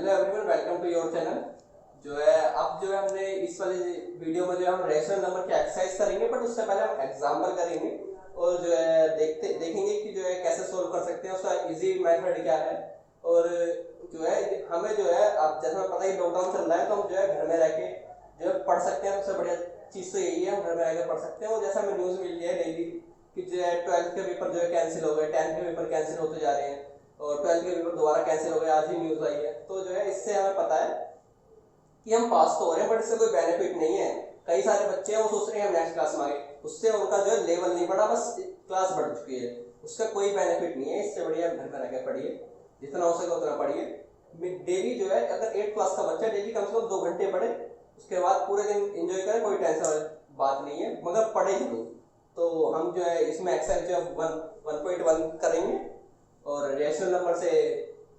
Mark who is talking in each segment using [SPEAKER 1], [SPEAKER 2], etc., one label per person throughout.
[SPEAKER 1] Hello everyone, welcome to your channel. जो है अब जो है हमने इस वाले वीडियो में जो हम रेशनल नंबर की एक्सरसाइज करेंगे, बट उससे पहले हम एग्जाम्पल करेंगे और जो है देखेंगे कि जो है कैसे सोल्व कर सकते हैं, उसका इजी मेथड क्या है। और जो है हमें जो है अब जैसे हमें पता है लॉकडाउन चल रहा है, तो हम जो है घर में रह के जो है पढ़ सकते हैं। सबसे बढ़िया चीज़ तो यही है, हम घर में रह के पढ़ सकते हैं। और जैसा हमें न्यूज़ मिल रही है डेली कि जो है 12th के पेपर जो है कैंसिल हो गए, 10th के पेपर कैंसिल होते जा रहे हैं और 12th के पेपर दोबारा कैंसिल हो गए, आज ही न्यूज़ आई है। तो जो है इससे हमें पता है कि हम पास तो हो रहे हैं, बट इससे कोई बेनिफिट नहीं है। कई सारे बच्चे हैं वो सोच रहे हैं हम नेक्स्ट क्लास में आए, उससे उनका जो है लेवल नहीं बढ़ा, बस क्लास बढ़ चुकी है, उसका कोई बेनिफिट नहीं है। इससे बढ़िया घर में रह के पढ़िए, जितना हो सके उतना पढ़िए। डेली जो है अगर 8th क्लास का बच्चा डेली कम से कम 2 घंटे पढ़े, उसके बाद पूरे दिन एंजॉय करे, कोई टेंशन वाली बात नहीं है, मगर पढ़े जरूर। तो हम जो है इसमें एक्सरसाइज जो 1.1 करेंगे और रेशनल नंबर से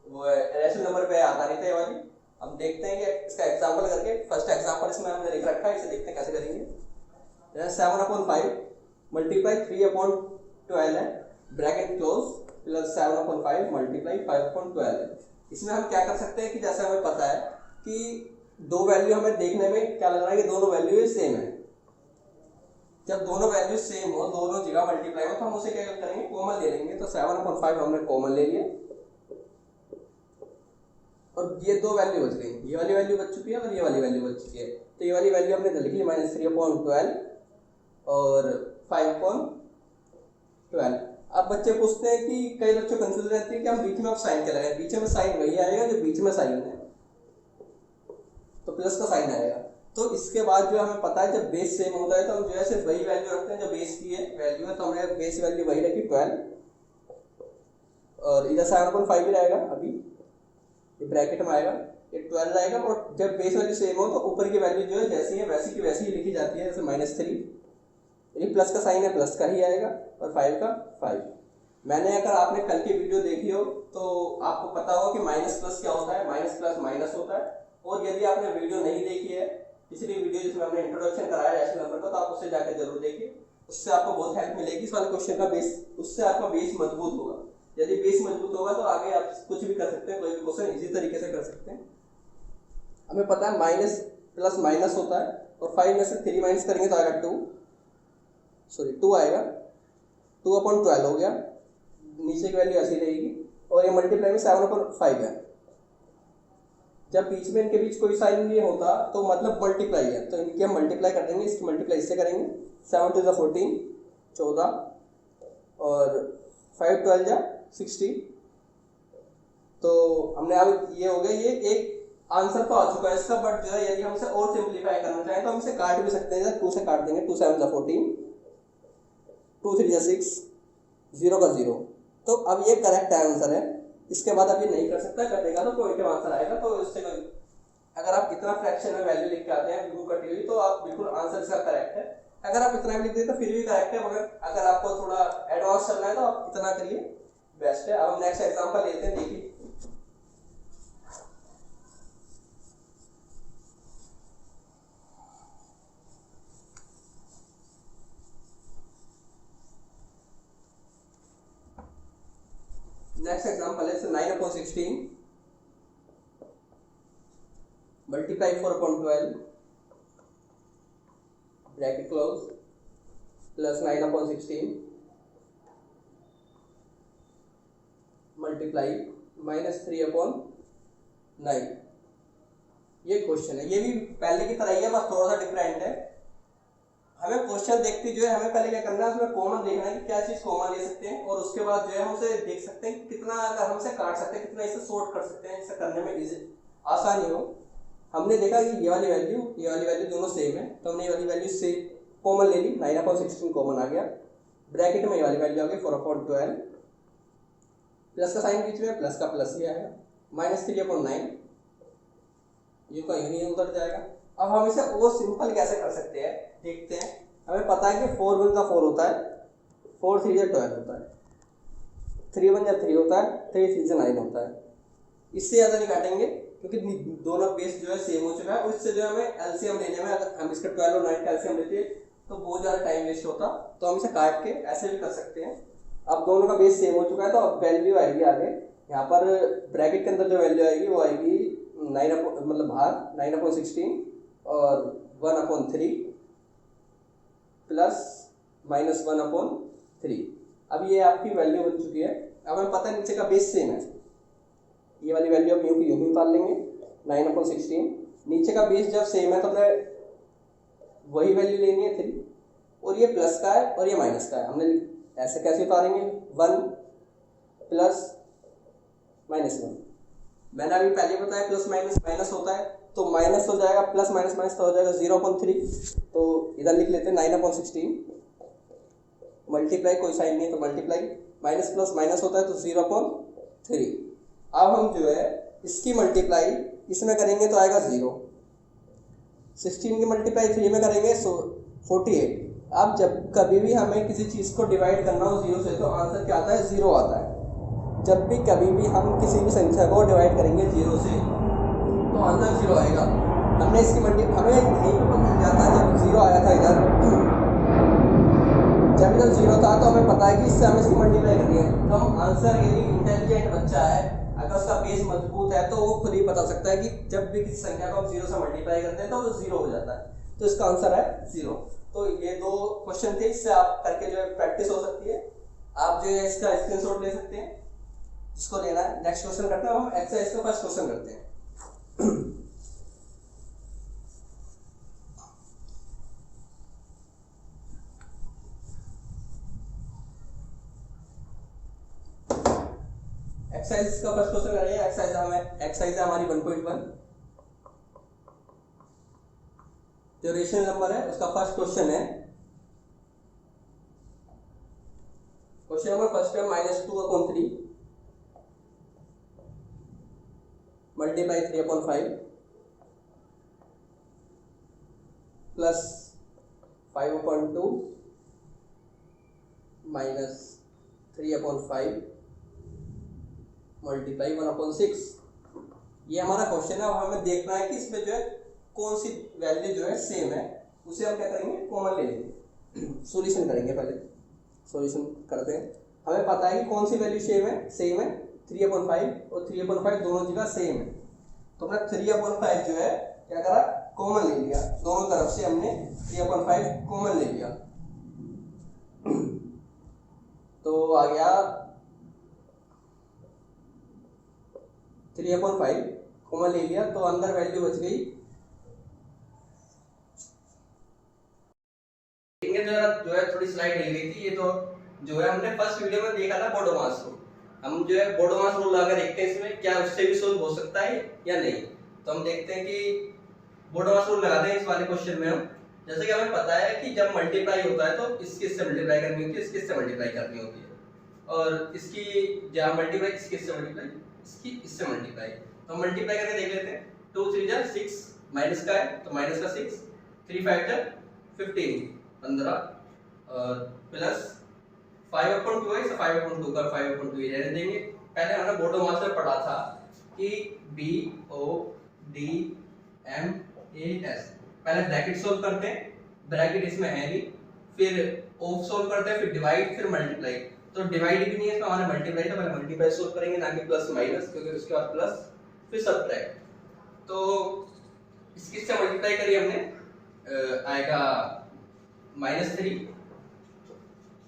[SPEAKER 1] वो रेशनल नंबर पे आधारित है वाली। हम देखते हैं कि इसका एग्जांपल करके, फर्स्ट एग्जांपल इसमें हमने लिख रखा है, इसे देखते हैं कैसे करेंगे। 7/5 मल्टीप्लाई 3/12 है, ब्रैकेट क्लोज, प्लस 7/5 मल्टीप्लाई 5/12 है। इसमें हम क्या कर सकते हैं कि जैसे हमें पता है कि दो वैल्यू हमें देखने में क्या लग रहा है कि दोनों वैल्यू सेम है। जब दोनों वैल्यू सेम हो, दोनों जगह मल्टीप्लाई हो, तो हम उसे क्या करेंगे, कॉमन ले लेंगे। तो 7/5 हमने कॉमन ले लिया और ये दो वैल्यू बच गई, ये वाली वैल्यू बच चुकी है और ये वाली वैल्यू बच चुकी है। तो ये वाली वैल्यू हमने लिख ली -3/12 और 5/12। अब बच्चे पूछते हैं कि कई बच्चों कंफ्यूज रहती है कि हम बीच में अब साइन क्या लगाएं। बीच में साइन वही आएगा जो बीच में साइन है, तो प्लस का साइन आएगा। तो इसके बाद जो हमें पता है जब बेस सेम होता है तो हम जो है सिर्फ वही वैल्यू रखते हैं जो बेस की है वैल्यू है। तो हमने बेस वैल्यू वही रखी 12 और इधर 7/5 ही रहेगा, अभी ये ब्रैकेट में आएगा, ये 12 रहेगा। और जब बेस वैल्यू सेम हो तो ऊपर की वैल्यू जो है जैसी है वैसी की वैसी ही लिखी जाती है, जैसे -3, ये प्लस का साइन है प्लस का ही आएगा और 5 का 5। मैंने अगर आपने कल की वीडियो देखी हो तो आपको पता होगा कि माइनस प्लस क्या होता है, माइनस प्लस माइनस होता है। और यदि आपने वीडियो नहीं देखी है, पिछली वीडियो जिसमें हमने इंट्रोडक्शन कराया रेशनल नंबर का, तो आप उससे जाकर जरूर देखिए, उससे आपको बहुत हेल्प मिलेगी इस वाले क्वेश्चन का बेस, उससे आपका बेस मजबूत होगा। यदि बेस मजबूत होगा तो आगे आप कुछ भी कर सकते हैं, कोई भी क्वेश्चन इजी तरीके से कर सकते हैं। हमें पता है माइनस प्लस माइनस होता है और 5 में से 3 माइनस करेंगे तो आएगा 2 आएगा, 2/12 हो गया, नीचे की वैल्यू ऐसी रहेगी। और ये मल्टीप्लाई में 7/5 है। जब बीच में इनके बीच कोई साइन नहीं होता तो मतलब मल्टीप्लाई है, तो इनकी हम मल्टीप्लाई कर देंगे, इसकी मल्टीप्लाई इससे करेंगे। 7 2 14, 14 और 5 12 60। तो हमने अब ये हो गया, ये एक आंसर तो आ चुका है इसका, बट जो है यदि हम इसे और सिंप्लीफाई करना चाहें तो हम इसे काट भी सकते हैं। 2 से काट देंगे, 2 7 14, 2 3 6, 0 का 0। तो अब ये करेक्ट आंसर है। इसके बाद अब ये नहीं कर सकता, कर देगा तो पॉजिटिव आंसर आएगा। तो इससे कोई अगर आप इतना फ्रैक्शन में वैल्यू लिख के आते हैं बिल्कुल कटी हुई, तो आप बिल्कुल आंसर इसका करेक्ट है। अगर आप इतना भी लिख देते तो फिर भी करेक्ट है, मगर अगर आपको थोड़ा एडवांस चलना है तो आप इतना करिए, बेस्ट है। अब हम नेक्स्ट एग्जांपल लेते हैं, देखिए। नेक्स्ट एग्जांपल है 9/16 multiply 4/12 bracket close, plus 9/16 multiply -3/9। ये क्वेश्चन है, ये भी पहले की तरह ही है, बस थोड़ा सा डिफरेंट है। हमें क्वेश्चन देखते जो है हमें पहले क्या करना है, उसमें कॉमन देखना है कि क्या चीज कॉमन ले सकते हैं, और उसके बाद जो है हम उसे देख सकते हैं कितना अगर हमसे काट सकते हैं, कितना इसे सॉर्ट कर सकते हैं, इसे करने में इजी आसानी हो। हमने देखा कि ये वाली वैल्यू दोनों सेम है, तो हमने ये वाली वैल्यू से कॉमन ले ली, 9/16 कॉमन आ गया। ब्रैकेट में ये वाली वैल्यू आ गई 4/12, प्लस का साइन बीच में, प्लस का प्लस ही आएगा, -3/9, ये का यूनियन उतर जाएगा। अब हम इसे और सिंपल कैसे कर सकते हैं देखते हैं। हमें पता है कि 4 1 का 4 होता है, 4 3 12 होता है, 3 1 3 होता है, 3 3 9 होता है। इससे ज़्यादा नहीं काटेंगे क्योंकि दोनों बेस जो है सेम हो चुका है। उससे जो हमें एलसीएम लेने में, अगर हम इसका 12 और 9 का एलसीएम लेते तो बहुत ज़्यादा टाइम वेस्ट होता, तो हम इसे काट के ऐसे भी कर सकते हैं। अब दोनों का बेस सेम हो चुका है, तो अब वैल्यू आएगी आगे यहाँ पर ब्रैकेट के अंदर जो वैल्यू आएगी वो आएगी मतलब भाग 9/16 और 1/3 प्लस -1/3। अब ये आपकी वैल्यू बन चुकी है। अब हमें पता है नीचे का बेस सेम है, ये वाली वैल्यू अब यूँ की यूँ ही उतार लेंगे 9/16। नीचे का बेस जब सेम है तो हमें वही वैल्यू लेनी है 3, और ये प्लस का है और ये माइनस का है। हमने ऐसे कैसे उतारेंगे, 1 प्लस -1। मैंने अभी पहले बताया प्लस माइनस माइनस होता है, तो माइनस हो जाएगा, प्लस माइनस माइनस तो हो जाएगा 0/3। तो इधर लिख लेते हैं 9/16 मल्टीप्लाई, कोई साइन नहीं है तो मल्टीप्लाई, माइनस प्लस माइनस होता है तो 0/3। अब हम जो है इसकी मल्टीप्लाई इसमें करेंगे तो आएगा 0, 16 की मल्टीप्लाई 3 में करेंगे 48। अब जब कभी भी हमें किसी चीज़ को डिवाइड करना हो 0 से तो आंसर क्या आता है, 0 आता है। जब भी कभी भी हम किसी भी संख्या को डिवाइड करेंगे 0 से तो आंसर 0 आएगा। हमने इसकी हमें यहीं पर पता चल जाता है, जब 0 आया था इधर, जब इधर 0 था तो हमें पता है कि इससे हमें इसकी मल्टीप्लाई करनी है। तो हम आंसर, यदि इंटेलिजेंट बच्चा है, अगर उसका बेस मजबूत है तो वो खुद ही बता सकता है कि जब भी किसी संख्या को हम 0 से मल्टीप्लाई करते हैं तो वो 0 हो जाता है। तो इसका आंसर है 0। तो ये 2 क्वेश्चन थे, इससे आप करके जो है प्रैक्टिस हो सकती है। आप जो है इसका स्क्रीनशॉट ले सकते हैं, इसको लेना है। नेक्स्ट क्वेश्चन करते हैं, हम एक्सरसाइज का फर्स्ट क्वेश्चन करते हैं। एक्सरसाइज का फर्स्ट क्वेश्चन करेंगे। एक्सरसाइज है हमारी 1.1। जो रेशनल नंबर है उसका फर्स्ट क्वेश्चन है। क्वेश्चन नंबर फर्स्ट है -2/3 मल्टीप्लाई 3/5 प्लस 5/2 माइनस 3/5 मल्टीप्लाई 1/6। ये हमारा क्वेश्चन है। अब हमें देखना है कि इसमें जो है कौन सी वैल्यू जो है सेम है, उसे हम क्या करेंगे, कॉमन ले लेंगे। सॉल्यूशन करेंगे, पहले सॉल्यूशन करते हैं। हमें पता है कि कौन सी वैल्यू सेम है 3/5 और 3/5 दोनों जगह सेम है। तो हमने 3/5 जो है क्या करा, कॉमन ले लिया। दोनों तरफ से हमने 3/5 कॉमन ले लिया। तो आ गया 3/5 कॉमन ले लिया, तो अंदर वैल्यू बच गई। जो है थोड़ी स्लाइड हिल गई थी। ये तो जो है हमने फर्स्ट वीडियो में देखा था बोडोमास रूल। हम जो है बोडोमास रूल लगा देखते हैं इसमें क्या उससे भी सोल्व हो सकता है या नहीं। तो हम देखते हैं कि बोडोमास रूल लगाते हैं इस वाले क्वेश्चन में हम। जैसे कि हमें पता है कि जब मल्टीप्लाई होता है तो इसकी इससे मल्टीप्लाई करनी होती है, इसकी इससे मल्टीप्लाई करनी होती है, और इसकी जहाँ मल्टीप्लाई इसकी इससे मल्टीप्लाई, इसकी इससे मल्टीप्लाई। तो मल्टीप्लाई करके देख लेते हैं। 2 3 जा 6, माइनस का है तो माइनस का 6, 3 5 जा 15 15 और प्लस 5/2 है, इसे 5/2 का 5/2 ही रहने देंगे। पहले हमने बोडोमास में पढ़ा था कि BODMAS, पहले ब्रैकेट सोल्व करते हैं, ब्रैकेट इसमें है नहीं, फिर ऑफ सोल्व करते हैं, फिर डिवाइड, फिर मल्टीप्लाई। तो डिवाइड भी नहीं है तो हमारा मल्टीप्लाई था, पहले मल्टीप्लाई सोल्व करेंगे ना कि प्लस माइनस, क्योंकि उसके बाद प्लस फिर सब्ट्रैक्ट। तो इसकी से मल्टीप्लाई करिए हमने, आएगा -3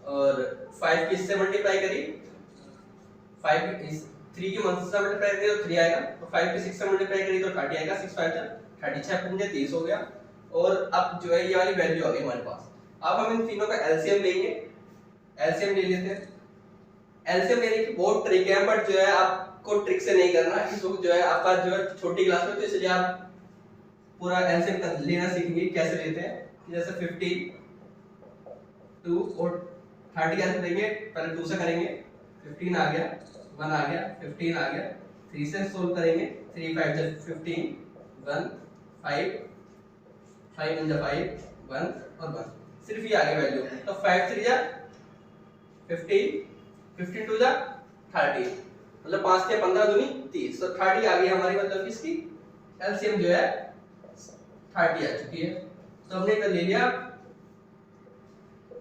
[SPEAKER 1] और 5 की इससे मल्टीप्लाई करी, 5 इस 3 की मल्टीप्लाई से मल्टीप्लाई करी तो 3 आएगा, तो 5 की 6 से मल्टीप्लाई करी तो 30 आएगा, 6 5 36 पंजे 30 हो गया। और अब जो है ये वाली वैल्यू आ गई हमारे पास। अब हम इन तीनों का एलसीएम लेंगे। एलसीएम ले लेते हैं। एलसीएम लेने की बहुत ट्रिक है, बट जो है आपको ट्रिक से नहीं करना, इसको जो है आपका जो है छोटी क्लास में, तो इसलिए आप पूरा एलसीएम लेना सीखेंगे कैसे लेते हैं। जैसे 15 2 और 30 कैसे लेंगे, पहले 2 से करेंगे, 15 आ गया, 1 आ गया, 15 आ गया, 3 से सोल्व करेंगे, 3 5 जा 15 1 5 5 1 जा 5 1 और 1, सिर्फ ये आ गया वैल्यू। तो 5 3 जा 15 15 2 जा 30, मतलब 5 से 15 दूनी 30, तो 30 आ गई हमारी, मतलब इसकी एलसीएम जो है 30 आ चुकी है। तो हमने इधर ले लिया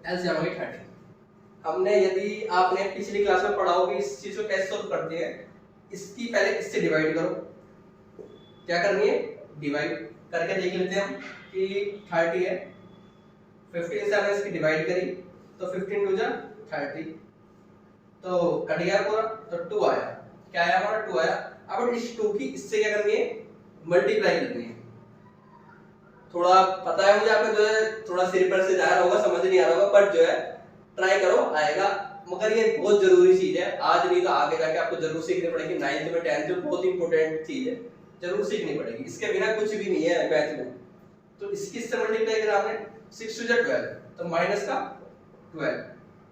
[SPEAKER 1] एलसीएम आ गई 30। हमने, यदि आपने पिछली क्लास में पढ़ा होगा इस चीज को कैसे सॉल्व करते हैं, इसकी पहले इससे डिवाइड करो, क्या करनी है, डिवाइड करके देख लेते हैं हम कि 30 है, 15 से हमने इसकी डिवाइड करी तो 15 टू जा 30, तो कट गया पूरा, तो 2 आया, क्या आया हमारा 2 आया। अब इस 2 की इससे क्या करनी है, मल्टीप्लाई करनी है। थोड़ा पता है मुझे आपका जो है थोड़ा सिर पर से जा रहा होगा, समझ नहीं आ रहा होगा, पर जो है ट्राई करो, आएगा। मगर ये बहुत जरूरी चीज है, आज नहीं तो आगे जाके आपको जरूर सीखनी पड़ेगी, 9th में 10th में बहुत इंपॉर्टेंट चीज है, जरूर सीखनी पड़ेगी, इसके बिना कुछ भी नहीं है मैथ में। तो इसकी इससे मल्टीप्लाई करा आपने 6 टू 12, तो माइनस का 12,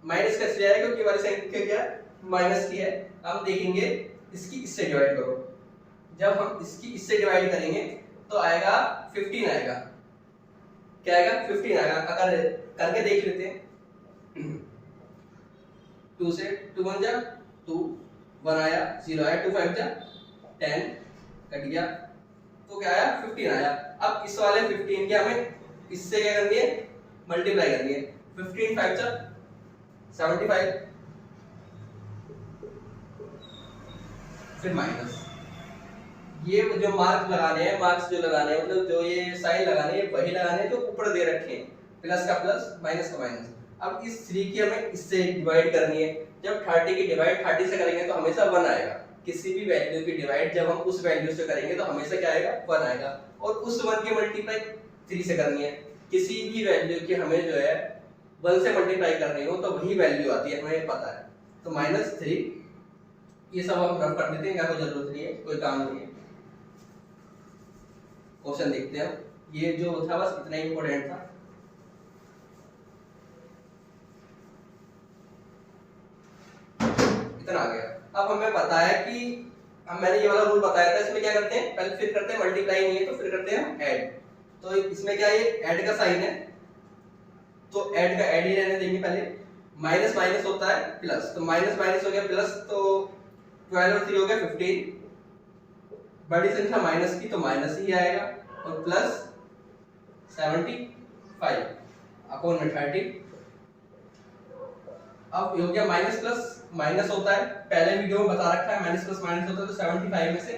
[SPEAKER 1] माइनस का इसलिए आएगा क्योंकि हमारी संख्या क्या है, माइनस की है। हम देखेंगे इसकी इससे डिवाइड करो, जब हम इसकी इससे डिवाइड करेंगे तो आएगा 15 आएगा, क्या आएगा 15 आएगा। अगर करके देख लेते हैं 2 से 2 1 जा 2, 1 आया, 0 आया, 2 5 जा 10, कट गया, तो क्या आया 15 आया। अब इस वाले 15 के हमें इससे क्या करनी है, मल्टीप्लाई करनी है, 15 5 जा 75, फिर माइनस, ये जो मार्क लगाने हैं, मार्क्स जो लगाने हैं, मतलब जो ये साइन लगाने हैं वही लगाने हैं जो ऊपर दे रखे हैं, प्लस का प्लस माइनस का माइनस। अब इस 3 की हमें इससे डिवाइड करनी है, जब 30 की डिवाइड 30 से करेंगे तो हमेशा 1 आएगा, किसी भी वैल्यू की डिवाइड जब हम उस वैल्यू से करेंगे तो हमेशा क्या आएगा 1 आएगा, और उस 1 की मल्टीप्लाई 3 से करनी है। किसी भी वैल्यू की हमें जो है 1 से मल्टीप्लाई करनी हो तो वही वैल्यू आती है, हमें पता है। तो -3, ये सब हम रफ कर देते हैं, क्या कोई जरूरत नहीं है, कोई काम नहीं है। क्वेश्चन देखते हैं, ये जो था बस इतना ही इंपॉर्टेंट था। इतना आ गया। अब हमें पता है कि हम, मैंने ये वाला रूल बताया था, इसमें क्या करते हैं, पहले फिर करते हैं मल्टीप्लाई नहीं है तो फिर करते हैं ऐड। तो इसमें क्या है, ये ऐड का साइन है तो ऐड का ऐड ही रहने देंगे पहले। माइनस माइनस होता है प्लस, तो माइनस माइनस हो गया प्लस, तो 12 और 3 हो गया 15, बड़ी संख्या माइनस की तो माइनस ही आएगा, और प्लस 75 अपॉन में 30। अब हो गया माइनस प्लस माइनस होता है, पहले वीडियो में बता रखा है माइनस प्लस माइनस होता है, तो 75 में से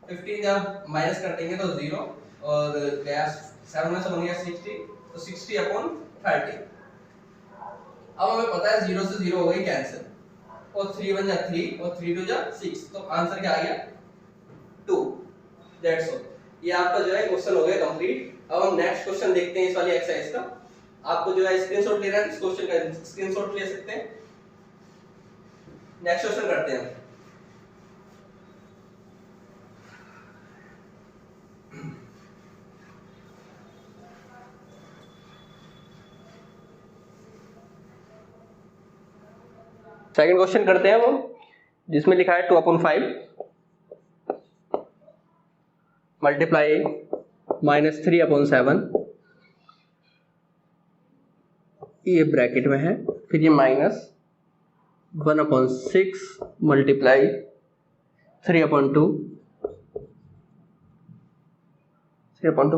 [SPEAKER 1] 15 जब माइनस कर देंगे तो 0, और गया 7 में से बन गया 60, तो 60 अपॉन 30। अब हमें पता है 0 से 0 हो गई कैंसिल, और 3 1 जा 3 और 3 2 जा 6, तो आंसर क्या आ गया 2। दैट्स ऑल, ये आपका जो है क्वेश्चन हो गया कंप्लीट। अब हम नेक्स्ट क्वेश्चन देखते हैं इस वाली एक्सरसाइज का। आपको जो है स्क्रीनशॉट लेना है, इस क्वेश्चन का स्क्रीनशॉट ले सकते हैं। नेक्स्ट क्वेश्चन करते हैं। सेकंड क्वेश्चन करते हैं वो, जिसमें लिखा है 2/5 मल्टीप्लाई -3/7, ये ब्रैकेट में है, फिर ये -1/6 मल्टीप्लाई 3/2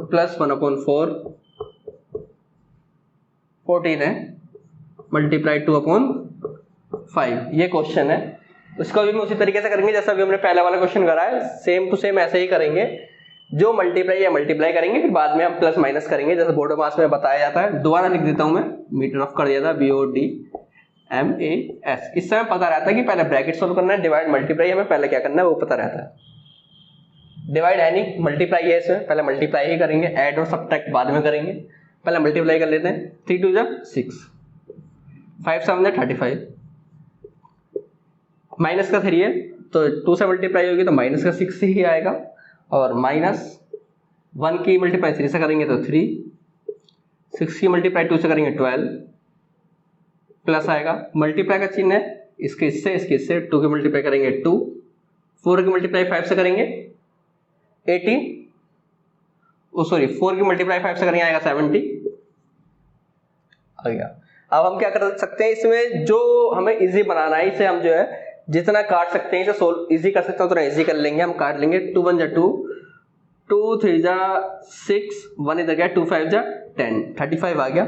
[SPEAKER 1] प्लस 1/4 14 है मल्टीप्लाई 2/5। ये क्वेश्चन है, उसको भी हम उसी तरीके से करेंगे जैसा अभी हमने पहला वाला क्वेश्चन करा है, सेम टू सेम ऐसे ही करेंगे। जो मल्टीप्लाई या मल्टीप्लाई करेंगे, फिर बाद में हम प्लस माइनस करेंगे जैसे बोर्ड मास में बताया जाता है। दोबारा लिख देता हूं मैं, मीटर ऑफ कर दिया था BODMAS। इससे हमें पता रहता है कि पहले ब्रैकेट सोल्व करना है, डिवाइड मल्टीप्लाई हमें पहले क्या करना है वो पता रहता है। डिवाइड है नहीं, मल्टीप्लाई है, इसमें पहले मल्टीप्लाई ही करेंगे, ऐड और सब्ट्रैक्ट बाद में करेंगे। पहले मल्टीप्लाई कर लेते हैं, 3 2 जा 6, 5 7 जा 35, माइनस का 3 है तो 2 से मल्टीप्लाई होगी तो माइनस का 6 ही आएगा, और -1 की मल्टीप्लाई 3 से करेंगे तो 3, 6 की मल्टीप्लाई 2 से करेंगे 12, प्लस आएगा, मल्टीप्लाई का चिन्ह है इसके इससे 2 की मल्टीप्लाई करेंगे 2, 4 की मल्टीप्लाई 5 से करेंगे 18, 4 की मल्टीप्लाई 5 से करेंगे आएगा 70 आ गया। अब हम क्या कर सकते हैं, इसमें जो हमें इजी बनाना है, इसे हम जो है जितना काट सकते हैं, इसे सोल्व इजी कर सकते हैं उतना इजी कर लेंगे। हम काट लेंगे, 2 1 जा 2, 2 3 जा 6, 1 इधर गया, 2 5 जा 10, 35 आ गया,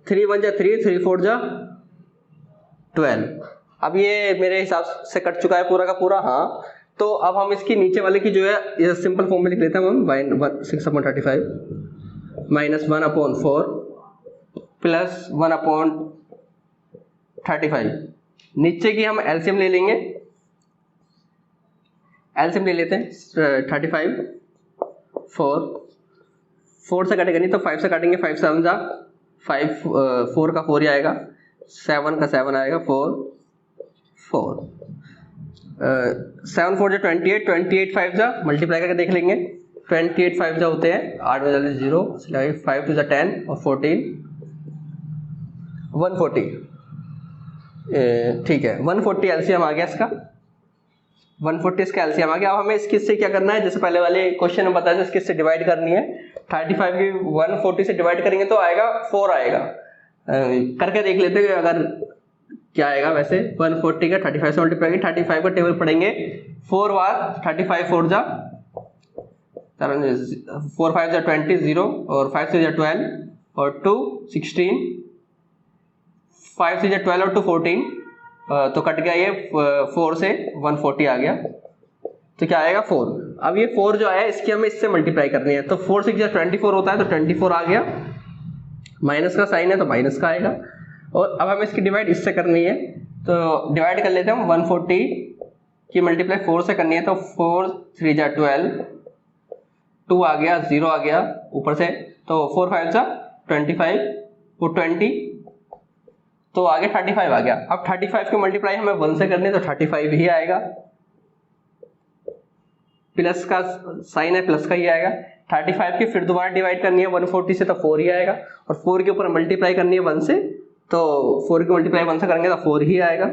[SPEAKER 1] 3 1 जा 3, 3 4 जा 12। अब ये मेरे हिसाब से कट चुका है पूरा का पूरा, हाँ। तो अब हम इसकी नीचे वाले की जो है ये सिंपल फॉर्म में लिख लेते हैं हम 6/35 माइनस 1/4 प्लस 1/35। नीचे की हम एलसीएम ले लेंगे, एलसीएम ले लेते हैं 35 4 से कटेगा नहीं तो 5 से काटेंगे, 5 7 जा 5 4 का 4 ही आएगा, 7 का 7 आएगा 4 7 4 जा 28 28 5 जा मल्टीप्लाई करके देख लेंगे, 28 5 जा होते हैं 8 में जल्दी 0 5 2 जा 10 और 14 140। ठीक है 140 एलसीएम आ गया इसका, 140 इसका एलसीएम आ गया। अब हमें इसके से क्या करना है, जैसे पहले वाले क्वेश्चन में बताया था इसके से डिवाइड करनी है। 35 की 140 से डिवाइड करेंगे तो आएगा 4 आएगा, करके देख लेते हैं अगर क्या आएगा। वैसे 140 का 35 से मल्टीप्लाई करेंगे, 35 का टेबल पढ़ेंगे 4 बार 35 4 जा 4 5 जा 20 0 और 5 से जा 12 और 2 16 5 से जा 12 और 2 14 तो कट गया ये 4 से 140 आ गया, तो क्या आएगा 4। अब ये 4 जो आया इसकी हमें इससे मल्टीप्लाई करनी है, तो 4 6 24 होता है तो 24 आ गया, माइनस का साइन है तो माइनस का आएगा। और अब हमें इसकी डिवाइड इससे करनी है, तो डिवाइड कर लेते हैं हम 140 की मल्टीप्लाई 4 से करनी है, तो 4 3 जा 12 2 आ गया 0 आ गया ऊपर से, तो 4 5 जा 25 और 20 तो आगे 35 आ गया। अब 35 की मल्टीप्लाई हमें 1 से करनी है तो 35 ही आएगा, प्लस का साइन है प्लस का ही आएगा। 35 की फिर दोबारा डिवाइड करनी है 140 से तो 4 ही आएगा, और 4 के ऊपर मल्टीप्लाई करनी है 1 से, तो 4 की मल्टीप्लाई 1 से करेंगे तो 4 ही आएगा।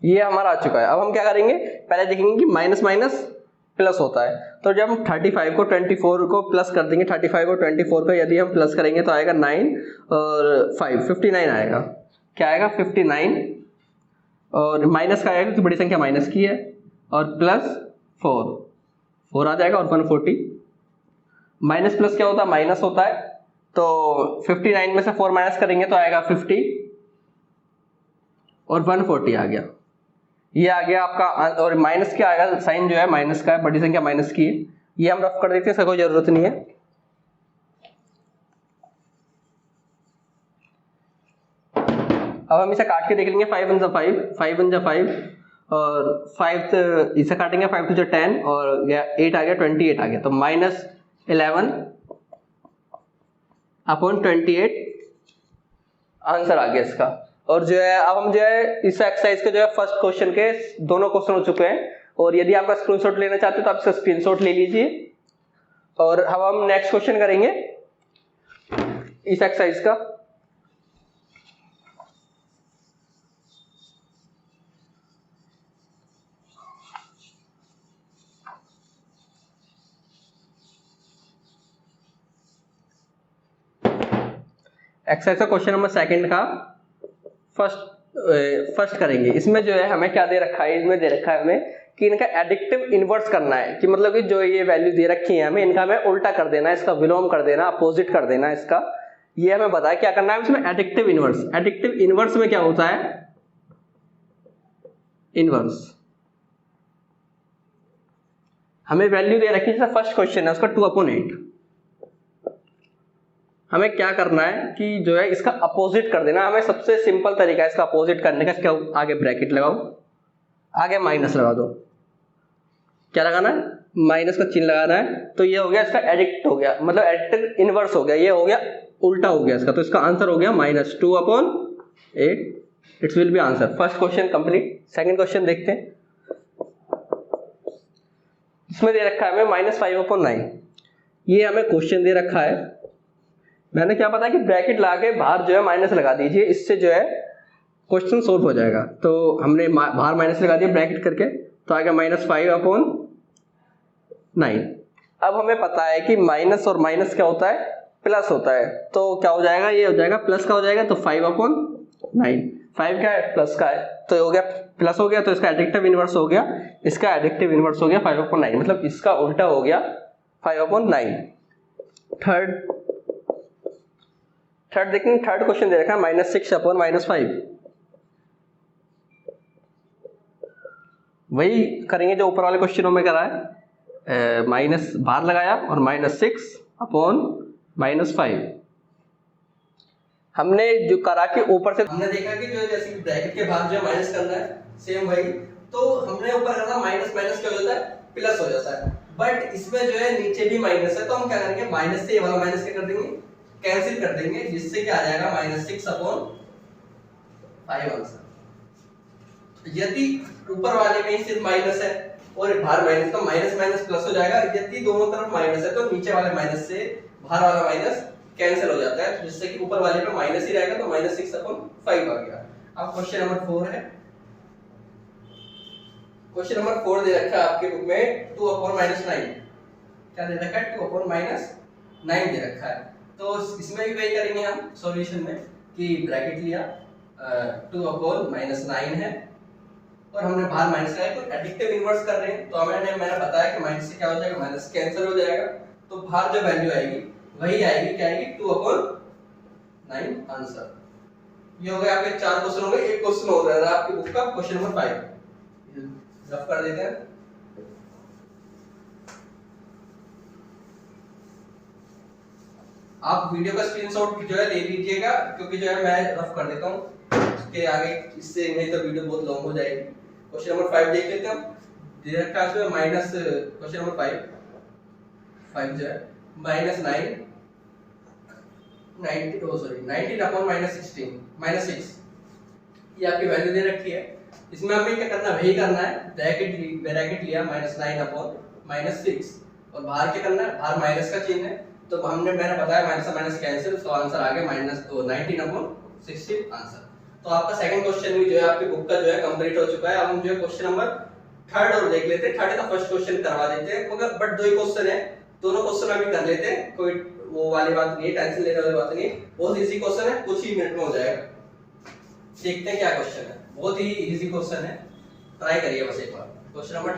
[SPEAKER 1] ये हमारा आ चुका है। अब हम क्या करेंगे, पहले देखेंगे कि माइनस माइनस प्लस होता है, तो जब हम 35 को 24 को प्लस कर देंगे, 35 को 24 को यदि हम प्लस करेंगे तो आएगा 9 और 5 59 आएगा। क्या आएगा 59, और माइनस का आएगा क्योंकि बड़ी संख्या माइनस की है, और प्लस 4 आ जाएगा, और 140 माइनस प्लस क्या होता है माइनस होता है, तो 59 में से 4 माइनस करेंगे तो आएगा 50 और 140 आ गया। ये आ गया आपका, और माइनस क्या आएगा, साइन जो है माइनस का है, बड़ी संख्या माइनस की है, ये हम रफ कर देते हैं, इसका कोई जरूरत नहीं है। अब हम इसे काट के देख लेंगे, 5 1 जा 5 5 1 जा 5 और 5 इसे काटेंगे, 5 2 जा 10 और 8 आ गया 28 आ गया, तो माइनस 11 अपॉन 28 आंसर आ गया इसका। और जो है अब हम जो है इस एक्सरसाइज के जो है फर्स्ट क्वेश्चन के दोनों क्वेश्चन हो चुके हैं, और यदि आपका स्क्रीनशॉट लेना चाहते हो तो आप इसका स्क्रीनशॉट ले लीजिए। और अब हम नेक्स्ट क्वेश्चन करेंगे इस एक्सरसाइज का। एक्सरसाइज का क्वेश्चन नंबर सेकंड का फर्स्ट करेंगे। इसमें जो है हमें क्या दे रखा है, इसमें दे रखा है हमें कि इनका एडिक्टिव इनवर्स करना है, कि मतलब कि जो ये वैल्यू दे रखी है हमें, इनका हमें उल्टा कर देना है, इसका विलोम कर देना, अपोजिट कर देना है इसका। ये हमें बताया क्या करना है इसमें, एडिक्टिव इनवर्स। एडिक्टिव इनवर्स में क्या होता है, इनवर्स हमें वैल्यू दे रखी है, जैसे फर्स्ट क्वेश्चन है उसका 2/8, हमें क्या करना है कि जो है इसका अपोजिट कर देना। हमें सबसे सिंपल तरीका है इसका अपोजिट करने का, इसके आगे ब्रैकेट लगाओ, आगे माइनस लगा दो। क्या लगाना है, माइनस का चिन्ह लगाना है, तो ये हो गया इसका एडिक्ट हो गया, मतलब एडिक्टिव इनवर्स हो गया, ये हो गया उल्टा हो गया इसका, तो इसका आंसर हो गया -2/8। It's will be answer. First question complete. Second question देखते हैं। इसमें दे रखा है हमें -5/9, ये हमें क्वेश्चन दे रखा है। मैंने क्या पता कि ब्रैकेट लगा के बाहर जो है माइनस लगा दीजिए, इससे जो है क्वेश्चन सोल्व हो जाएगा। तो हमने बाहर माइनस लगा दिया ब्रैकेट करके, तो आएगा -5/9। अब हमें पता है कि माइनस और माइनस क्या होता है, प्लस होता है, तो क्या हो जाएगा, ये हो जाएगा प्लस का हो जाएगा, तो 5/9। 5 क्या है, प्लस का है, तो हो गया प्लस हो गया, तो इसका एडिक्टिव इनवर्स हो गया, इसका एडिक्टिव इनवर्स हो गया 5/9, मतलब इसका उल्टा हो गया 5/9। थर्ड देखेंगे, थर्ड क्वेश्चन दे रखा है -6/-5, वही करेंगे जो ऊपर वाले क्वेश्चनों में करा है, माइनस बाहर लगाया और -6/-5। हमने जो करा कि ऊपर से हमने देखा कि जो जैसे ब्रैकेट के बाहर जो माइनस करना है सेम वही, तो हमने ऊपर करना माइनस माइनस क्या हो जाता है, प्लस हो जाता है। बट इसमें जो है नीचे भी माइनस है, तो हम क्या करेंगे, माइनस से ये वाला माइनस क्या कर देंगे, कैंसिल कर देंगे, जिससे क्या आ जाएगा -6/5 आंसर। यदि ऊपर वाले में सिर्फ माइनस है और बाहर माइनस, तो माइनस माइनस प्लस हो जाएगा। यदि दोनों तरफ माइनस है तो नीचे वाले माइनस से बाहर वाला माइनस कैंसिल हो जाता है, जिससे कि ऊपर वाले पे माइनस ही रहेगा, तो -6/5 आ गया। अब क्वेश्चन नंबर 4 है। क्वेश्चन नंबर 4 दे रखा है आपके बुक में 2/-9। क्या दे रखा है, 2/9 दे रखा है। तो इसमें भी वही करेंगे हम सॉल्यूशन में कि ब्रैकेट लिया, 2/-9 है और हमने बाहर माइनस का है, तो एडिटिव इनवर्स कर रहे हैं, तो मैंने बताया कि माइनस से क्या हो जाएगा, माइनस कैंसिल हो जाएगा, तो बाहर जो वैल्यू आएगी वही आएगी, क्या आएगी, 2/9 आंसर। ये हो गए आपके 4 क्वेश्चन हो गए। एक क्वेश्चन हो रहा है आपकी बुक का, क्वेश्चन नंबर 5 रफ कर देते हैं। आप वीडियो का स्क्रीनशॉट जो है ले लीजिएगा, क्योंकि जो है मैं रफ कर देता हूँ, उसके आगे इससे नहीं तो वीडियो बहुत लॉन्ग हो जाएगी। क्वेश्चन नंबर 5 देख लेते हैं हम। दे रखा है इसमें माइनस, क्वेश्चन नंबर 5 जो है -9 19/-16 ये आपकी वैल्यू दे रखी है। इसमें हमें क्या करना है, वही करना है, ब्रैकेट लिया -9/-6 और बाहर क्या करना है, बाहर माइनस का चिन्ह है, तो मैंने बताया माइनस से माइनस कैंसिल, तो आंसर आ गया -19/16 आंसर। तो आपका सेकंड क्वेश्चन भी जो है आपकी बुक का जो है कंप्लीट हो चुका है। अब हम जो है क्वेश्चन नंबर 3 और देख लेते हैं। 3 का फर्स्ट क्वेश्चन करवा देते हैं, मगर बट 2 ही क्वेश्चन है, दोनों क्वेश्चन अभी कर लेते हैं, कोई वो वाली बात नहीं है, टेंशन लेने वाली बात नहीं है, बहुत इजी क्वेश्चन है, कुछ ही मिनट में हो जाएगा। देखते हैं क्या क्वेश्चन है, बहुत ही इजी क्वेश्चन है, ट्राई करिए बस एक बार। क्वेश्चन नंबर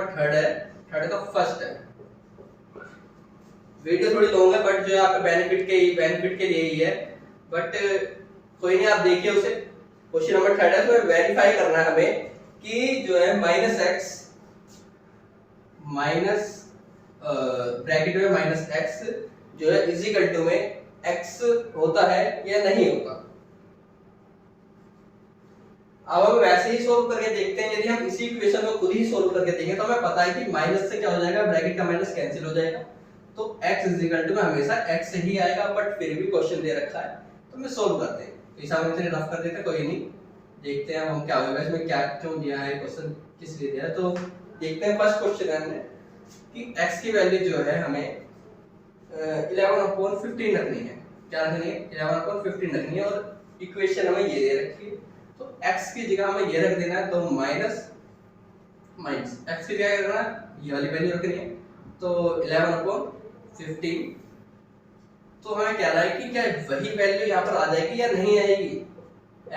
[SPEAKER 1] 3 है, 3 का फर्स्ट है। वीडियो थोड़ी लॉन्ग है, बट जो है आपके बेनिफिट के लिए ही है, बट कोई नहीं, आप देखिए उसे। क्वेश्चन नंबर 3 है, तो वेरीफाई करना है हमें कि जो है -x ब्रैकेट में -x जो है इजिकल टू में x होता है या नहीं होता। अब हम वैसे ही सोल्व करके देखते हैं। यदि हम इसी इक्वेशन को खुद ही सोल्व करके देखें तो हमें पता है कि माइनस से क्या हो जाएगा, ब्रैकेट का माइनस कैंसिल हो जाएगा, तो x इजिकल टू में हमेशा x ही आएगा। बट फिर भी क्वेश्चन दे रखा है तो हमें सोल्व करते हैं। तो इस हम इसे रफ कर देते हैं, कोई नहीं, देखते हैं हम क्या होगा, इसमें क्या क्यों दिया है, क्वेश्चन किस लिए दिया है। तो देखते हैं फर्स्ट क्वेश्चन है हमने कि x की वैल्यू जो है हमें 11/15 रखनी है। क्या रखनी है, 11/15 रखनी है, और इक्वेशन हमें ये दे रखी है, तो x की जगह हमें ये रख देना है, तो माइनस x की जगह रखना है ये वाली वैल्यू रखनी है, तो 11/15। तो हमें कहना है कि क्या वही वैल्यू यहाँ पर आ जाएगी या नहीं आएगी,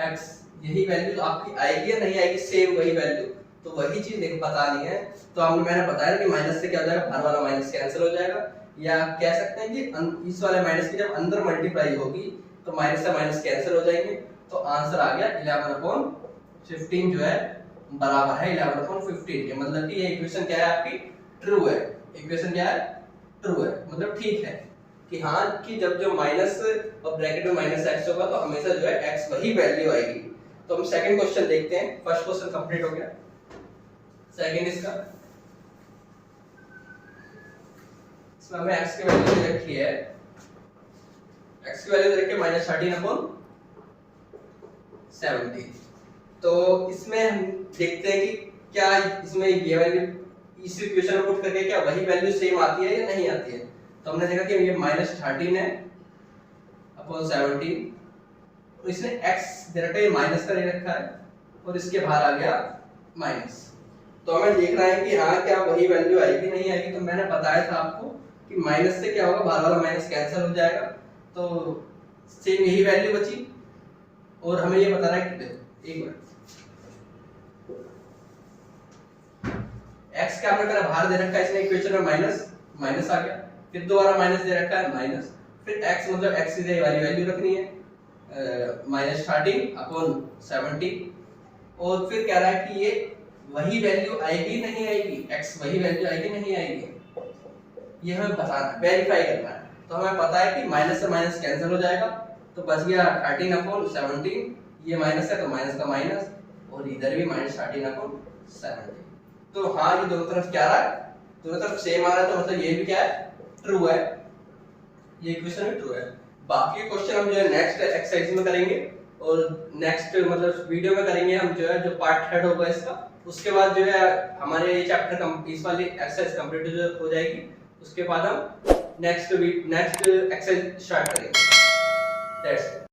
[SPEAKER 1] x यही वैल्यू आपकी आएगी या नहीं आएगी, सेम वही वैल्यू। तो वही चीज देख बतानी है। तो मैंने बताया कि माइनस से क्या हो जाएगा, बाहर वाला माइनस कैंसिल हो जाएगा, या कह सकते हैं कि इस वाले माइनस की जब अंदर मल्टीप्लाई होगी तो माइनस से माइनस कैंसिल हो जाएंगे। तो आंसर आ गया 11/15 जो है बराबर है 11/15 के। मतलब कि ये इक्वेशन क्या है आपकी, ट्रू है। इक्वेशन क्या है, ट्रू है, मतलब ठीक है कि हाँ, कि जब जो माइनस और ब्रैकेट में -x होगा तो हमेशा जो है x वही वैल्यू आएगी। तो हम सेकंड क्वेश्चन देखते हैं। फर्स्ट क्वेश्चन कंप्लीट हो गया, सेकंड इसका, इसमें हमें x की वैल्यू दे रखी है, x की वैल्यू दे रखी है -13/17। तो इसमें हम देखते हैं कि क्या इसमें ये वैल्यू इस इक्वेशन में पुट करके क्या वही वैल्यू सेम आती है या नहीं आती है। तो हमने देखा कि ये -13 है अपॉन 17, और इसने x दे रखा है, माइनस का दे रखा है, और इसके बाहर आ गया माइनस। तो हमें देखना है कि हाँ क्या वही वैल्यू आएगी नहीं आएगी। तो मैंने बताया था आपको कि माइनस से क्या होगा, बाहर वाला माइनस कैंसिल हो जाएगा, तो सेम यही वैल्यू बची। और हमें ये बताना है कि एक मिनट, x क्या हमने करा, बाहर दे रखा है इसने इक्वेशन में माइनस आ गया, फिर दोबारा माइनस दे रखा है माइनस, फिर x मतलब x की वाली वैल्यू रखनी है, -13/70 और फिर कह रहा है कि ये वही वैल्यू आएगी नहीं आएगी, x वही वैल्यू आएगी नहीं आएगी, ये हमें बताना वेरीफाई करना है। तो हमें पता है कि माइनस से माइनस कैंसिल हो जाएगा, तो बच गया 13/17, ये माइनस है तो माइनस का माइनस, और इधर भी -13/17। तो हाँ ये दोनों तरफ क्या रहा है, दोनों तरफ सेम आ रहा है, तो मतलब ये भी क्या है, ट्रू है, ये इक्वेशन भी ट्रू है। बाकी क्वेश्चन हम जो है नेक्स्ट एक्सरसाइज में करेंगे, और नेक्स्ट मतलब वीडियो में करेंगे हम जो है, जो पार्ट थर्ड होगा इसका, उसके बाद जो है हमारे ये चैप्टर इस वाली एक्सरसाइज कंप्लीट हो जाएगी, उसके बाद हम नेक्स्ट एक्सरसाइज स्टार्ट करेंगे। दैट्स